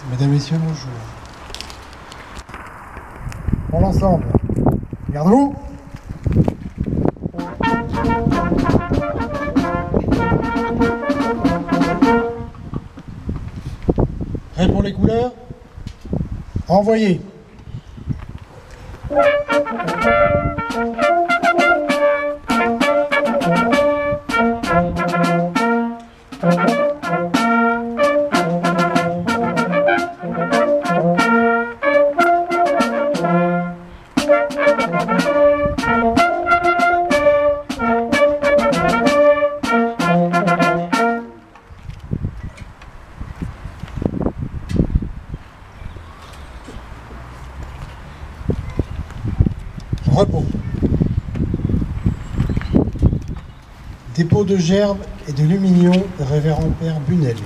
Mesdames, Messieurs, bonjour. Pour l'ensemble, regardez-vous. Prêt pour les couleurs? Envoyez. Repos. Dépôt de gerbes et de lumignon, révérend Père Bunel.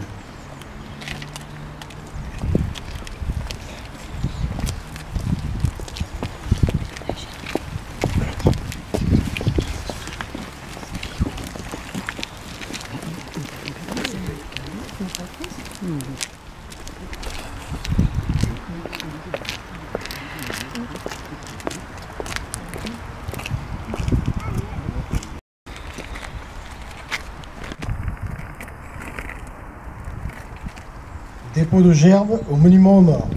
Dépôt de gerbes au monument aux morts.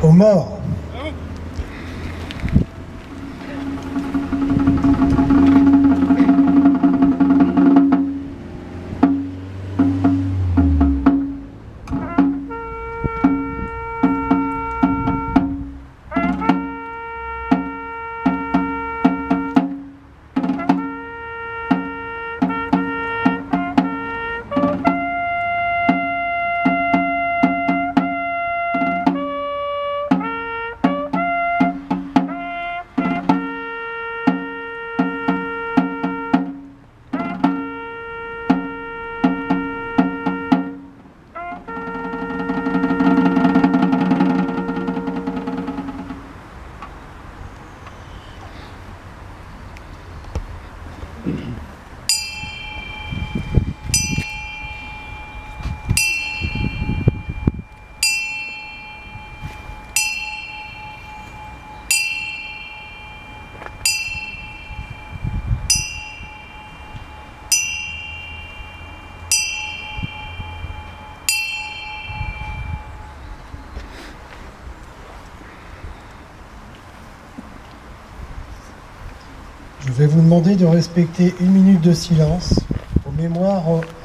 Aux morts. Je vais vous demander de respecter 1 minute de silence en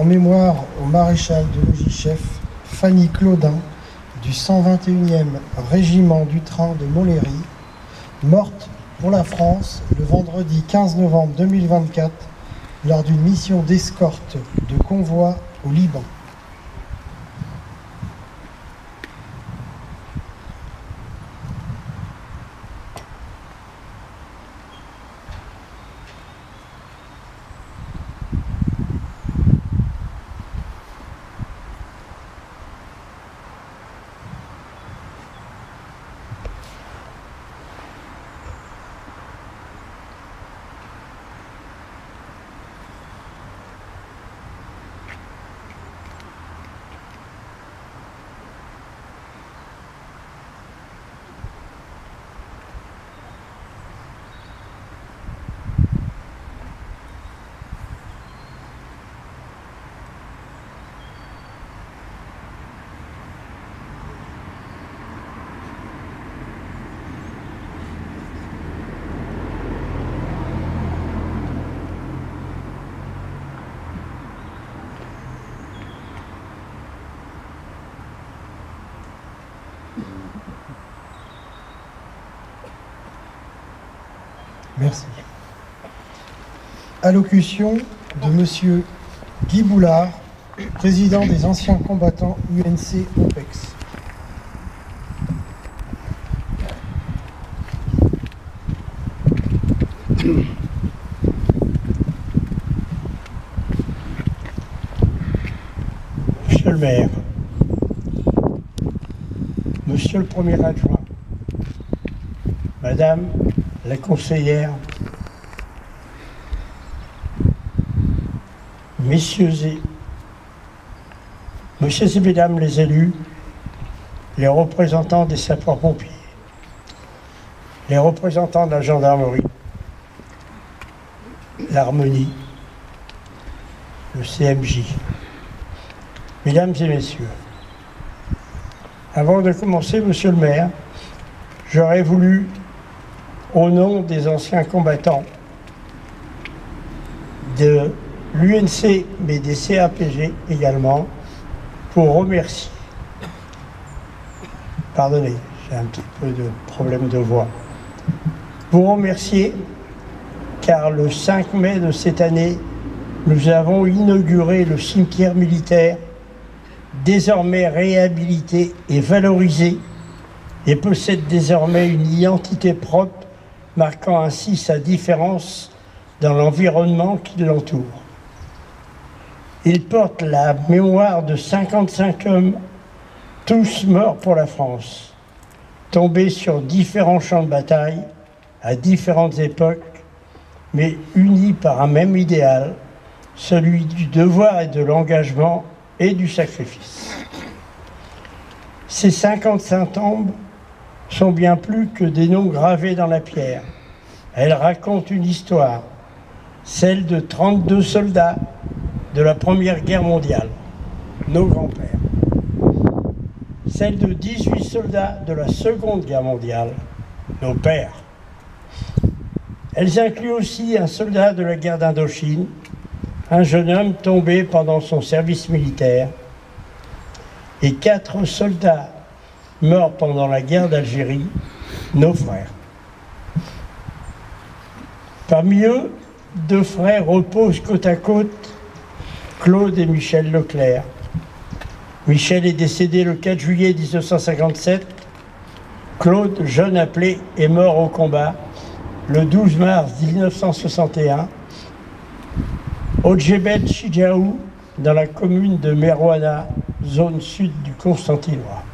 mémoire au maréchal de logis-chef Fanny Claudin du 121e régiment du train de Montlhéry, morte pour la France le vendredi 15 novembre 2024 lors d'une mission d'escorte de convoi au Liban. Merci. Allocution de Monsieur Guy Boulard, président des anciens combattants UNC OPEX. Monsieur le maire, Monsieur le premier adjoint, Madame la conseillère, Messieurs et Mesdames les élus, les représentants des sapeurs-pompiers, les représentants de la gendarmerie, l'harmonie, le CMJ, Mesdames et Messieurs, avant de commencer, Monsieur le maire, j'aurais voulu, au nom des anciens combattants de l'UNC, mais des CAPG également, pour remercier. Pardonnez, j'ai un petit peu de problème de voix. Vous remercier, car le 5 mai de cette année, nous avons inauguré le cimetière militaire, désormais réhabilité et valorisé, et possède désormais une identité propre, marquant ainsi sa différence dans l'environnement qui l'entoure. Il porte la mémoire de 55 hommes, tous morts pour la France, tombés sur différents champs de bataille, à différentes époques, mais unis par un même idéal, celui du devoir et de l'engagement et du sacrifice. Ces 55 tombes sont bien plus que des noms gravés dans la pierre. Elles racontent une histoire, celle de 32 soldats de la Première Guerre mondiale, nos grands-pères. Celle de 18 soldats de la Seconde Guerre mondiale, nos pères. Elles incluent aussi un soldat de la guerre d'Indochine, un jeune homme tombé pendant son service militaire, et 4 soldats morts pendant la guerre d'Algérie, nos frères. Parmi eux, 2 frères reposent côte à côte, Claude et Michel Leclerc. Michel est décédé le 4 juillet 1957. Claude, jeune appelé, est mort au combat le 12 mars 1961 au Djebel Chidiaou, dans la commune de Merouana, zone sud du Constantinois.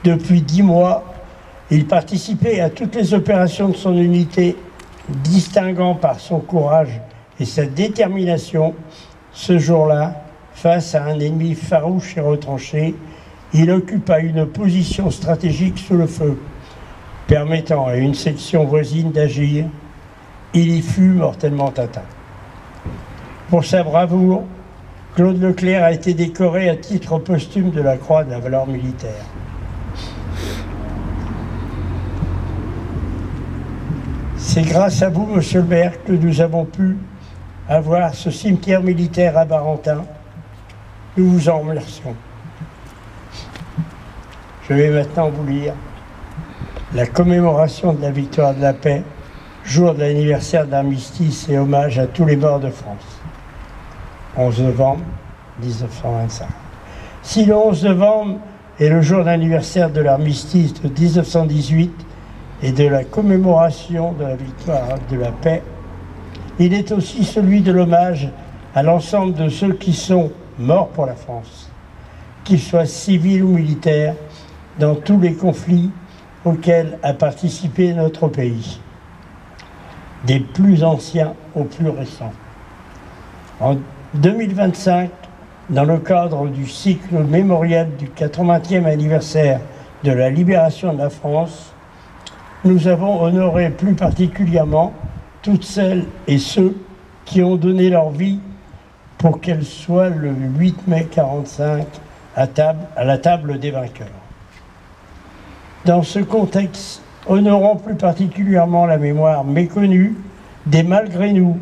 Depuis 10 mois, il participait à toutes les opérations de son unité, distinguant par son courage et sa détermination. Ce jour-là, face à un ennemi farouche et retranché, il occupa une position stratégique sous le feu, permettant à une section voisine d'agir. Il y fut mortellement atteint. Pour sa bravoure, Claude Leclerc a été décoré à titre posthume de la Croix de la valeur militaire. C'est grâce à vous, monsieur le maire, que nous avons pu avoir ce cimetière militaire à Barentin. Nous vous en remercions. Je vais maintenant vous lire la commémoration de la victoire de la paix, jour de l'anniversaire de l'armistice et hommage à tous les morts de France. 11 novembre 1925. Si le 11 novembre est le jour d'anniversaire de l'armistice de 1918 et de la commémoration de la victoire de la paix, il est aussi celui de l'hommage à l'ensemble de ceux qui sont morts pour la France, qu'ils soient civils ou militaires, dans tous les conflits auxquels a participé notre pays, des plus anciens aux plus récents. En 2025, dans le cadre du cycle mémorial du 80e anniversaire de la libération de la France, nous avons honoré plus particulièrement toutes celles et ceux qui ont donné leur vie pour qu'elle soit le 8 mai 1945 à la table des vainqueurs. Dans ce contexte, honorons plus particulièrement la mémoire méconnue des malgré nous,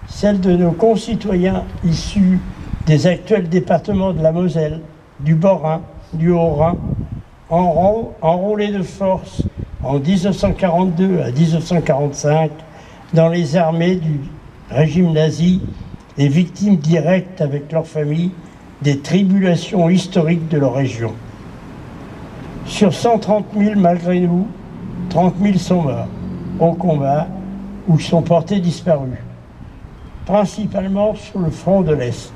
celle de nos concitoyens issus des actuels départements de la Moselle, du Bas-Rhin, du Haut-Rhin, enrôlés de force en 1942 à 1945 dans les armées du régime nazi et victimes directes avec leurs familles des tribulations historiques de leur région. Sur 130 000, malgré nous, 30 000 sont morts au combat ou sont portés disparus, principalement sur le front de l'Est.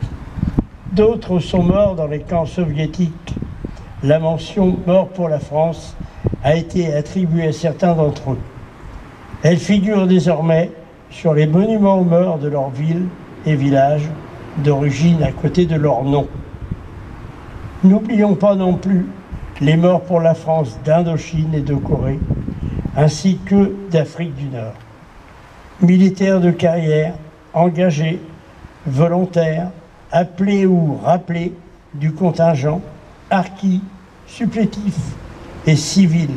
D'autres sont morts dans les camps soviétiques. La mention « mort pour la France » a été attribuée à certains d'entre eux. Elle figure désormais sur les monuments aux morts de leurs villes et villages d'origine à côté de leur nom. N'oublions pas non plus les morts pour la France d'Indochine et de Corée, ainsi que d'Afrique du Nord. Militaires de carrière, engagés, volontaires, appelés ou rappelés du contingent, harkis, supplétifs et civils,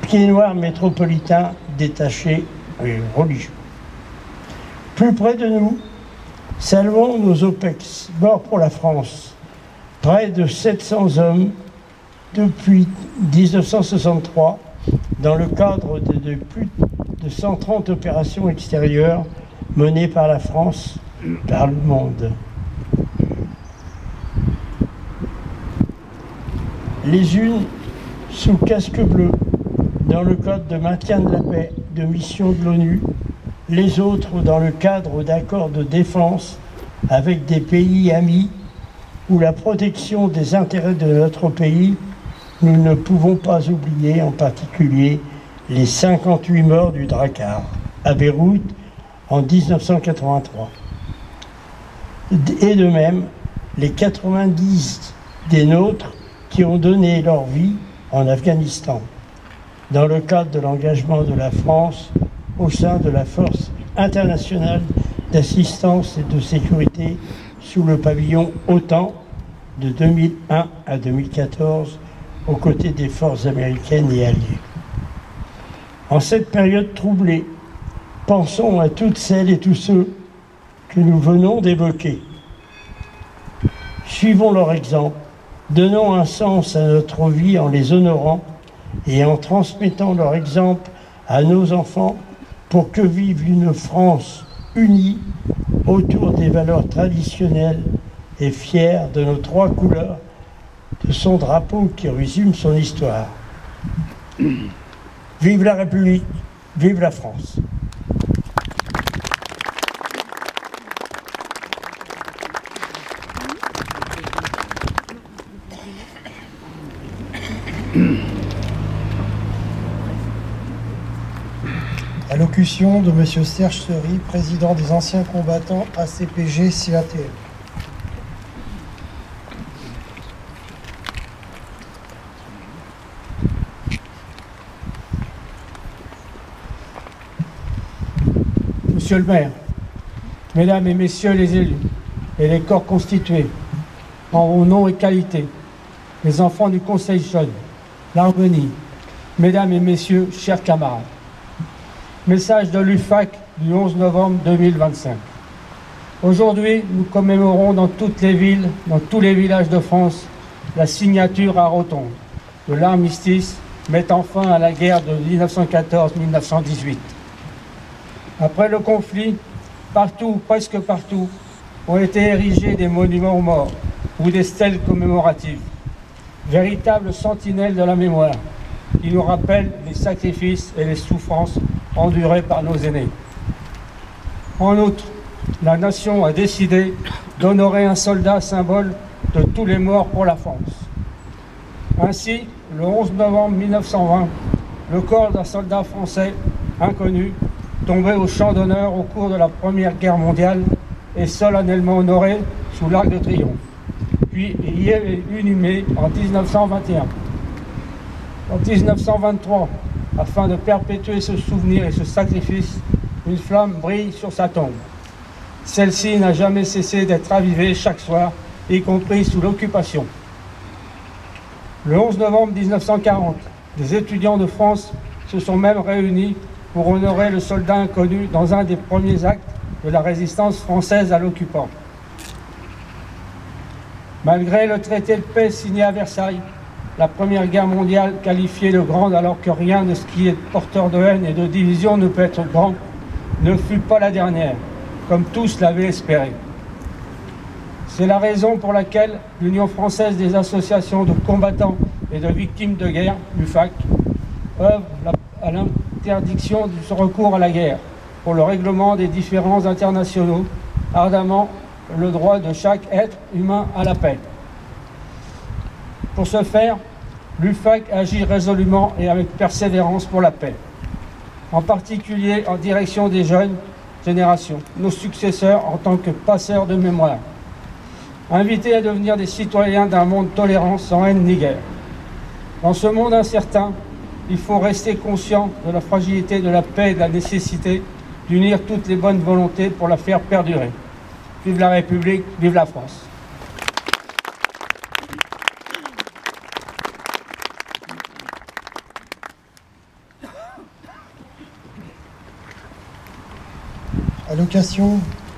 pieds noirs métropolitains détachés et religieux. Plus près de nous, saluons nos OPEX, morts pour la France, près de 700 hommes depuis 1963, dans le cadre de plus de 130 opérations extérieures menées par la France dans le monde. Les unes sous casque bleu, dans le cadre de maintien de la paix de mission de l'ONU, les autres dans le cadre d'accords de défense avec des pays amis ou la protection des intérêts de notre pays. Nous ne pouvons pas oublier en particulier les 58 morts du Drakkar à Beyrouth en 1983. Et de même, les 90 des nôtres qui ont donné leur vie en Afghanistan, dans le cadre de l'engagement de la France au sein de la Force internationale d'assistance et de sécurité sous le pavillon OTAN de 2001 à 2014, aux côtés des forces américaines et alliées. En cette période troublée, pensons à toutes celles et tous ceux que nous venons d'évoquer. Suivons leur exemple, donnons un sens à notre vie en les honorant et en transmettant leur exemple à nos enfants pour que vive une France unie autour des valeurs traditionnelles et fière de nos trois couleurs, de son drapeau qui résume son histoire. Vive la République, vive la France. Allocution de M. Serge Sery, président des anciens combattants ACPG-CATL. Monsieur le maire, mesdames et messieurs les élus et les corps constitués, en vos noms et qualités, les enfants du Conseil jeune, l'Harmonie, mesdames et messieurs, chers camarades. Message de l'UFAC du 11 novembre 2025. Aujourd'hui, nous commémorons dans toutes les villes, dans tous les villages de France, la signature à Rotonde de l'armistice mettant fin à la guerre de 1914-1918. Après le conflit, partout, presque partout, ont été érigés des monuments aux morts ou des stèles commémoratives, véritables sentinelles de la mémoire, qui nous rappellent les sacrifices et les souffrances endurées par nos aînés. En outre, la nation a décidé d'honorer un soldat symbole de tous les morts pour la France. Ainsi, le 11 novembre 1920, le corps d'un soldat français inconnu, tombé au champ d'honneur au cours de la Première Guerre mondiale, est solennellement honoré sous l'Arc de Triomphe, puis y est inhumé en 1921. En 1923, afin de perpétuer ce souvenir et ce sacrifice, une flamme brille sur sa tombe. Celle-ci n'a jamais cessé d'être ravivée chaque soir, y compris sous l'occupation. Le 11 novembre 1940, des étudiants de France se sont même réunis pour honorer le soldat inconnu dans un des premiers actes de la résistance française à l'occupant. Malgré le traité de paix signé à Versailles, la Première Guerre mondiale qualifiée de grande alors que rien de ce qui est porteur de haine et de division ne peut être grand, ne fut pas la dernière, comme tous l'avaient espéré. C'est la raison pour laquelle l'Union française des associations de combattants et de victimes de guerre, l'UFAC, œuvre à l'interdiction du recours à la guerre pour le règlement des différends internationaux, ardemment le droit de chaque être humain à la paix. Pour ce faire, l'UFAC agit résolument et avec persévérance pour la paix, en particulier en direction des jeunes générations, nos successeurs en tant que passeurs de mémoire, invités à devenir des citoyens d'un monde tolérant sans haine ni guerre. Dans ce monde incertain, il faut rester conscient de la fragilité de la paix et de la nécessité d'unir toutes les bonnes volontés pour la faire perdurer. Vive la République, vive la France.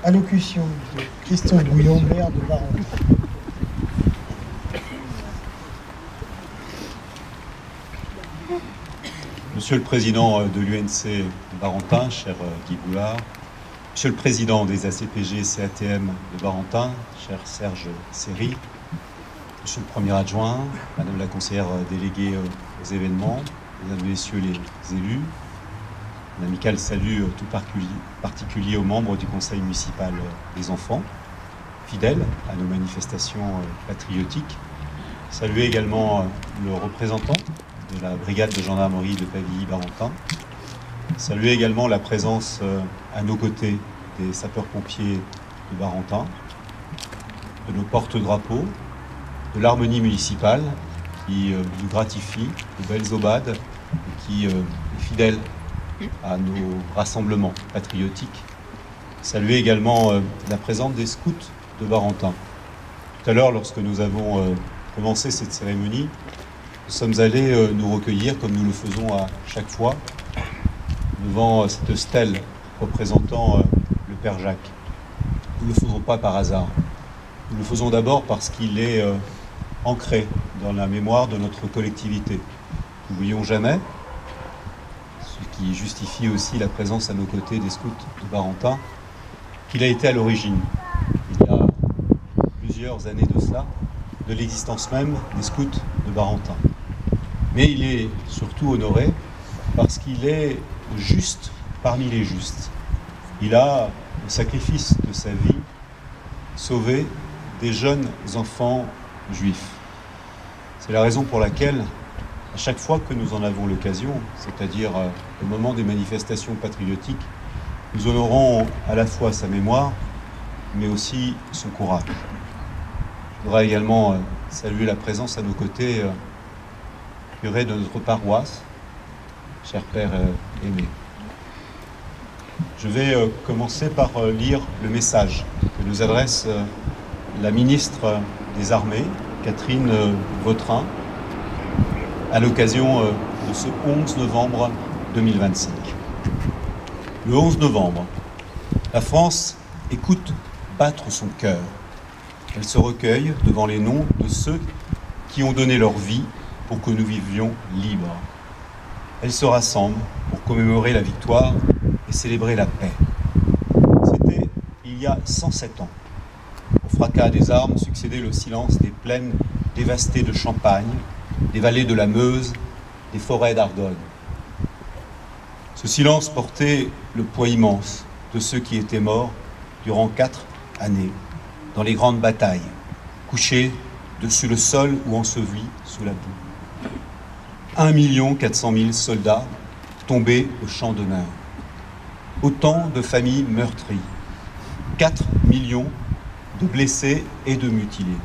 Allocution de Christian Bouillon, maire de Barentin. Monsieur le Président de l'UNC Barentin, cher Guy Boulard, Monsieur le Président des ACPG CATM de Barentin, cher Serge Serry, Monsieur le Premier Adjoint, Madame la Conseillère déléguée aux événements, Mesdames et Messieurs les élus, un amical salut tout particulier aux membres du Conseil municipal des enfants, fidèles à nos manifestations patriotiques. Saluer également le représentant de la brigade de gendarmerie de Pavilly-Barentin. Saluer également la présence à nos côtés des sapeurs-pompiers de Barentin, de nos porte-drapeaux, de l'harmonie municipale qui nous gratifie de belles aubades et qui est fidèle à nos rassemblements patriotiques. Saluer également la présence des scouts de Barentin. Tout à l'heure, lorsque nous avons commencé cette cérémonie, nous sommes allés nous recueillir, comme nous le faisons à chaque fois, devant cette stèle représentant le Père Jacques. Nous ne le faisons pas par hasard. Nous le faisons d'abord parce qu'il est ancré dans la mémoire de notre collectivité. N'oublions jamais, ce qui justifie aussi la présence à nos côtés des scouts de Barentin, qu'il a été à l'origine, il y a plusieurs années de cela, de l'existence même des scouts de Barentin. Mais il est surtout honoré parce qu'il est juste parmi les justes. Il a, au sacrifice de sa vie, sauvé des jeunes enfants juifs. C'est la raison pour laquelle, à chaque fois que nous en avons l'occasion, c'est-à-dire au moment des manifestations patriotiques, nous honorons à la fois sa mémoire, mais aussi son courage. Je voudrais également saluer la présence à nos côtés curé de notre paroisse, cher Père aimé. Je vais commencer par lire le message que nous adresse la ministre des Armées, Catherine Vautrin, à l'occasion de ce 11 novembre 2025. Le 11 novembre, la France écoute battre son cœur. Elle se recueille devant les noms de ceux qui ont donné leur vie pour que nous vivions libres. Elle se rassemble pour commémorer la victoire et célébrer la paix. C'était il y a 107 ans. Au fracas des armes succédait le silence des plaines dévastées de Champagne, des vallées de la Meuse, des forêts d'Argonne. Ce silence portait le poids immense de ceux qui étaient morts durant 4 années dans les grandes batailles, couchés dessus le sol ou ensevelis sous la boue. 1 400 000 soldats tombés au champ d'honneur. Autant de familles meurtries. 4 millions de blessés et de mutilés.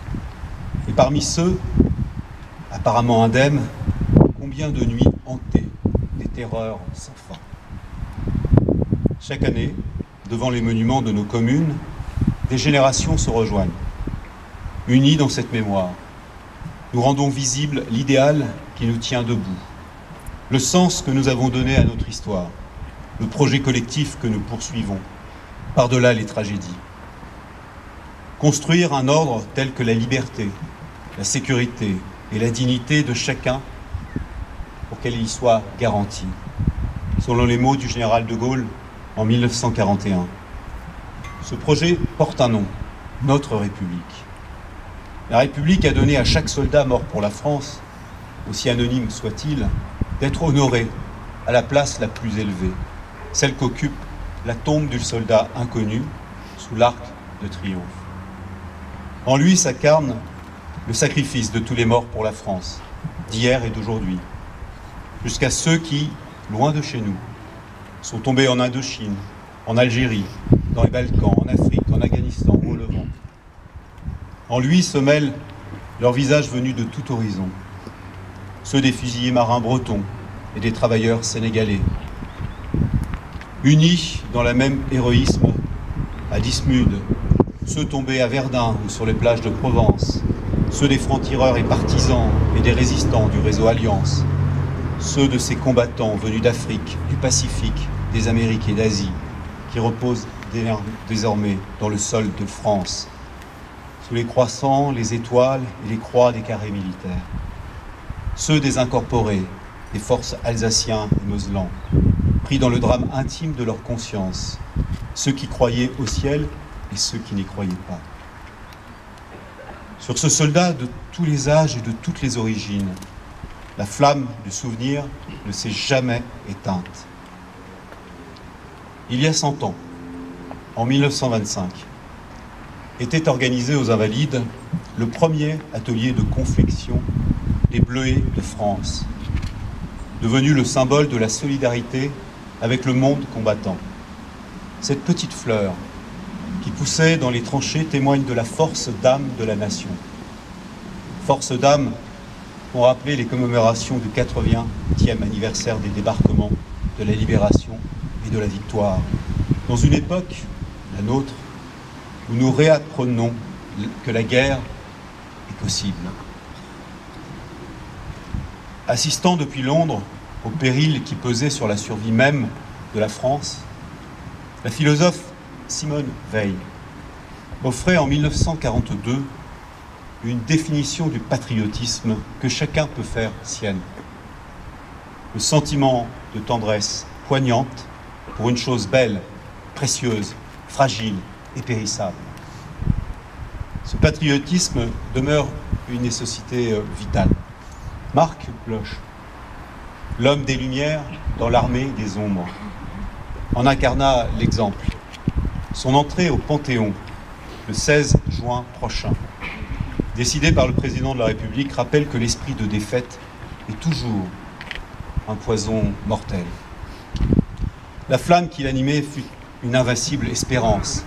Et parmi ceux, apparemment indemnes, combien de nuits hantées, des terreurs sans fin. Chaque année, devant les monuments de nos communes, des générations se rejoignent, unies dans cette mémoire. Nous rendons visible l'idéal qui nous tient debout, le sens que nous avons donné à notre histoire, le projet collectif que nous poursuivons, par-delà les tragédies. Construire un ordre tel que la liberté, la sécurité, et la dignité de chacun pour qu'elle y soit garantie, selon les mots du général de Gaulle en 1941. Ce projet porte un nom, notre République. La République a donné à chaque soldat mort pour la France, aussi anonyme soit-il, d'être honoré à la place la plus élevée, celle qu'occupe la tombe du soldat inconnu sous l'arc de triomphe. En lui s'incarne le sacrifice de tous les morts pour la France, d'hier et d'aujourd'hui, jusqu'à ceux qui, loin de chez nous, sont tombés en Indochine, en Algérie, dans les Balkans, en Afrique, en Afghanistan ou au Levant. En lui se mêlent leurs visages venus de tout horizon, ceux des fusiliers marins bretons et des travailleurs sénégalais, unis dans le même héroïsme à Dixmude, ceux tombés à Verdun ou sur les plages de Provence, ceux des francs-tireurs et partisans et des résistants du réseau Alliance, ceux de ces combattants venus d'Afrique, du Pacifique, des Amériques et d'Asie, qui reposent désormais dans le sol de France, sous les croissants, les étoiles et les croix des carrés militaires. Ceux des incorporés, des forces alsaciens et moselans, pris dans le drame intime de leur conscience, ceux qui croyaient au ciel et ceux qui n'y croyaient pas. Sur ce soldat de tous les âges et de toutes les origines, la flamme du souvenir ne s'est jamais éteinte. Il y a 100 ans, en 1925, était organisé aux Invalides le premier atelier de confection des bleuets de France, devenu le symbole de la solidarité avec le monde combattant. Cette petite fleur qui poussait dans les tranchées témoigne de la force d'âme de la nation. Force d'âme pour rappeler les commémorations du 80e anniversaire des débarquements, de la libération et de la victoire. Dans une époque, la nôtre, où nous réapprenons que la guerre est possible. Assistant depuis Londres au péril qui pesait sur la survie même de la France, la philosophe Simone Veil offrait en 1942 une définition du patriotisme que chacun peut faire sienne. Le sentiment de tendresse poignante pour une chose belle, précieuse, fragile et périssable. Ce patriotisme demeure une nécessité vitale. Marc Bloch, l'homme des Lumières dans l'armée des ombres, en incarna l'exemple. Son entrée au Panthéon, le 16 juin prochain, décidé par le président de la République, rappelle que l'esprit de défaite est toujours un poison mortel. La flamme qui l'animait fut une invincible espérance,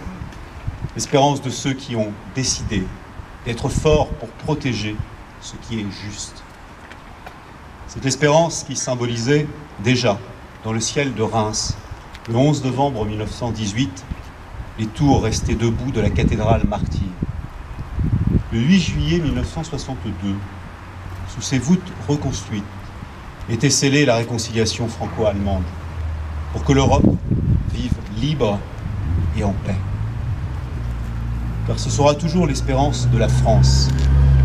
l'espérance de ceux qui ont décidé d'être forts pour protéger ce qui est juste. Cette espérance qui symbolisait déjà dans le ciel de Reims, le 11 novembre 1918, les tours restées debout de la cathédrale martyre. Le 8 juillet 1962, sous ses voûtes reconstruites, était scellée la réconciliation franco-allemande pour que l'Europe vive libre et en paix. Car ce sera toujours l'espérance de la France,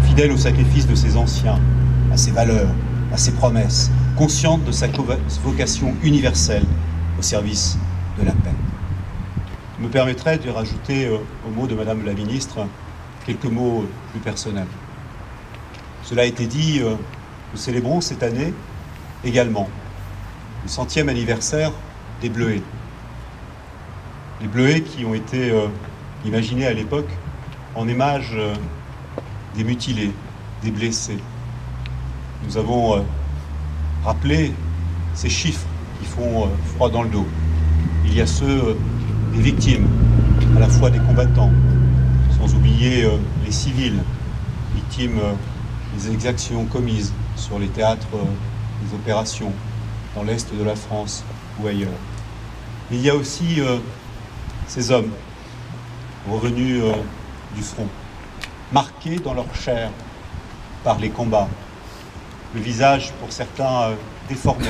fidèle au sacrifice de ses anciens, à ses valeurs, à ses promesses, consciente de sa vocation universelle au service de la paix. Je me permettrai de rajouter aux mots de Madame la Ministre quelques mots plus personnels. Cela a été dit, nous célébrons cette année également le 100e anniversaire des Bleuets. Les Bleuets qui ont été imaginés à l'époque en image des mutilés, des blessés. Nous avons rappelé ces chiffres qui font froid dans le dos. Il y a ceux des victimes, à la fois des combattants, sans oublier les civils, victimes des exactions commises sur les théâtres des opérations dans l'Est de la France ou ailleurs. Mais il y a aussi ces hommes revenus du front, marqués dans leur chair par les combats, le visage pour certains déformé,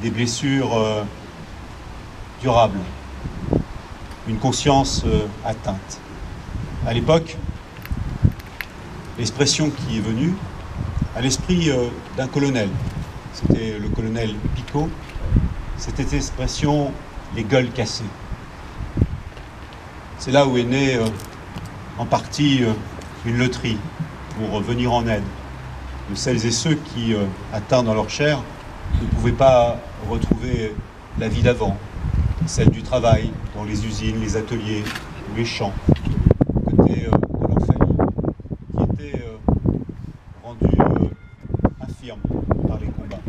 des blessures durables, une conscience atteinte. À l'époque, l'expression qui est venue à l'esprit d'un colonel. C'était le colonel Picot. C'était cette expression « les gueules cassées ». C'est là où est née en partie une loterie pour venir en aide de celles et ceux qui, atteints dans leur chair, ne pouvaient pas retrouver la vie d'avant, celle du travail dans les usines, les ateliers ou les champs, côté de leur famille, qui étaient rendus infirmes par les combats.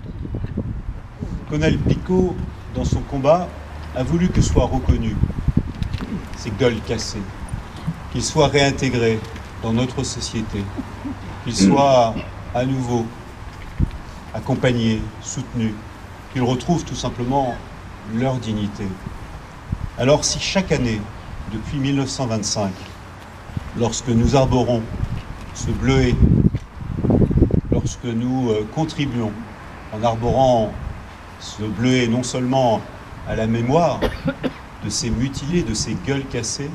Colonel Picot, dans son combat, a voulu que soient reconnus ces gueules cassées, qu'ils soient réintégrés dans notre société, qu'ils soient à nouveau accompagnés, soutenus, qu'ils retrouvent tout simplement leur dignité. Alors si chaque année, depuis 1925, lorsque nous arborons ce bleuet, lorsque nous contribuons en arborant ce bleuet non seulement à la mémoire de ces mutilés, de ces gueules cassées,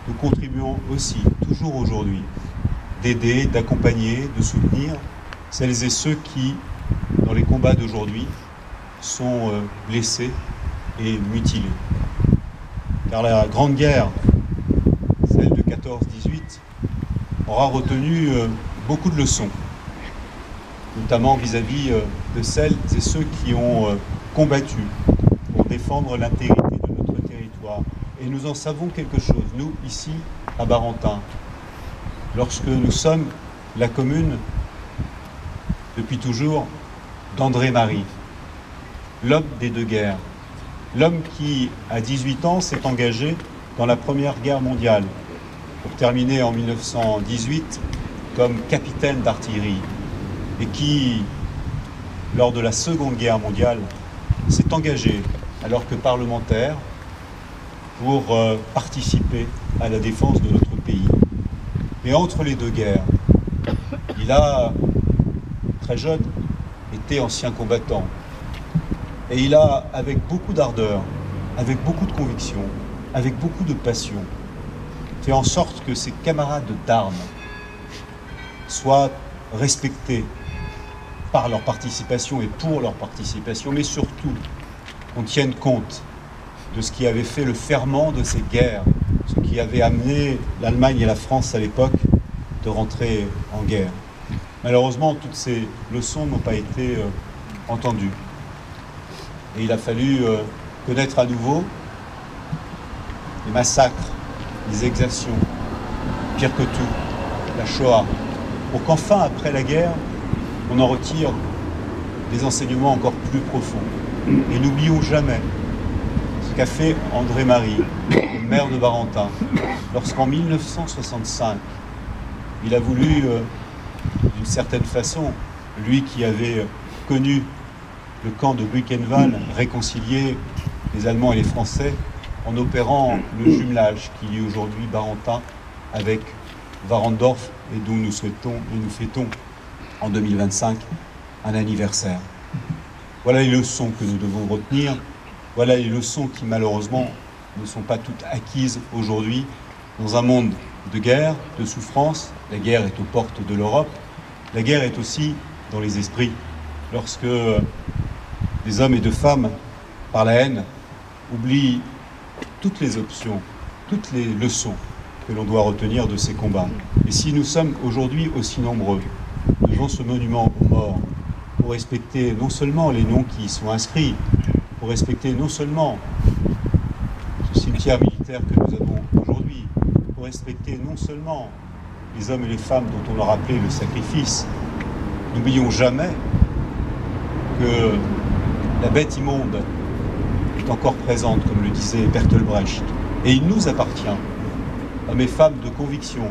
nous contribuons aussi, toujours aujourd'hui, d'aider, d'accompagner, de soutenir celles et ceux qui, dans les combats d'aujourd'hui, sont blessés et mutilés. Car la Grande Guerre, celle de 14-18, aura retenu beaucoup de leçons, notamment vis-à-vis de celles et ceux qui ont combattu pour défendre l'intégrité de notre territoire. Et nous en savons quelque chose, nous, ici, à Barentin, lorsque nous sommes la commune, depuis toujours, d'André Marie, l'homme des deux guerres, l'homme qui, à 18 ans, s'est engagé dans la Première Guerre mondiale, pour terminer en 1918 comme capitaine d'artillerie, et qui, lors de la Seconde Guerre mondiale, s'est engagé, alors que parlementaire, pour participer à la défense de notre pays. Et entre les deux guerres, il a, très jeune, été ancien combattant. Et il a, avec beaucoup d'ardeur, avec beaucoup de conviction, avec beaucoup de passion, fait en sorte que ses camarades d'armes soient respectés par leur participation et pour leur participation, mais surtout qu'on tienne compte de ce qui avait fait le ferment de ces guerres, ce qui avait amené l'Allemagne et la France à l'époque de rentrer en guerre. Malheureusement, toutes ces leçons n'ont pas été entendues. Et il a fallu connaître à nouveau les massacres, les exactions, pire que tout, la Shoah, pour qu'enfin, après la guerre, on en retire des enseignements encore plus profonds. Et n'oublions jamais ce qu'a fait André Marie, le maire de Barentin, lorsqu'en 1965, il a voulu, d'une certaine façon, lui qui avait connu le camp de Buchenwald, réconcilier les Allemands et les Français en opérant le jumelage qui lie aujourd'hui Barentin avec Warendorf et dont nous souhaitons et nous fêtons en 2025 un anniversaire. Voilà les leçons que nous devons retenir. Voilà les leçons qui malheureusement ne sont pas toutes acquises aujourd'hui dans un monde de guerre, de souffrance. La guerre est aux portes de l'Europe. La guerre est aussi dans les esprits. Lorsque des hommes et de femmes, par la haine, oublient toutes les options, toutes les leçons que l'on doit retenir de ces combats. Et si nous sommes aujourd'hui aussi nombreux devant ce monument aux morts, pour respecter non seulement les noms qui y sont inscrits, pour respecter non seulement ce cimetière militaire que nous avons aujourd'hui, pour respecter non seulement les hommes et les femmes dont on a rappelé le sacrifice, n'oublions jamais que la bête immonde est encore présente, comme le disait Bertolt Brecht. Et il nous appartient, hommes et femmes de conviction,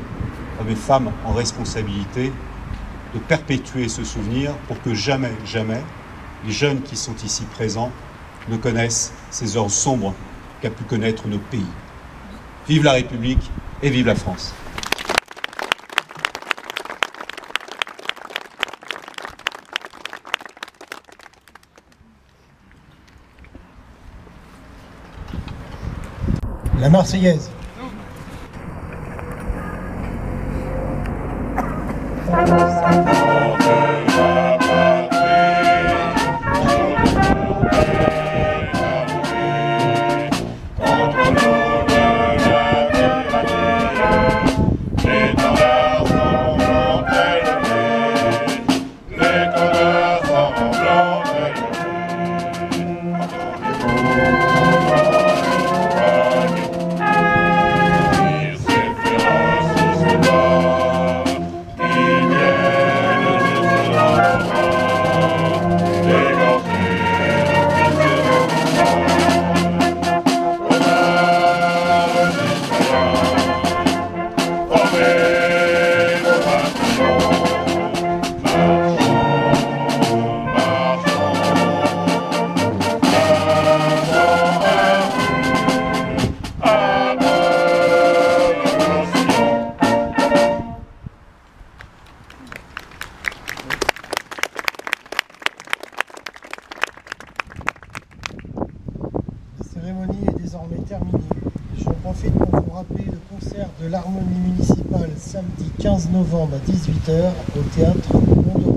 hommes et femmes en responsabilité, de perpétuer ce souvenir pour que jamais, jamais, les jeunes qui sont ici présents ne connaissent ces heures sombres qu'a pu connaître notre pays. Vive la République et vive la France. La Marseillaise. Ça désormais terminée. J'en profite pour vous rappeler le concert de l'harmonie municipale samedi 15 novembre à 18 h au théâtre Mondor.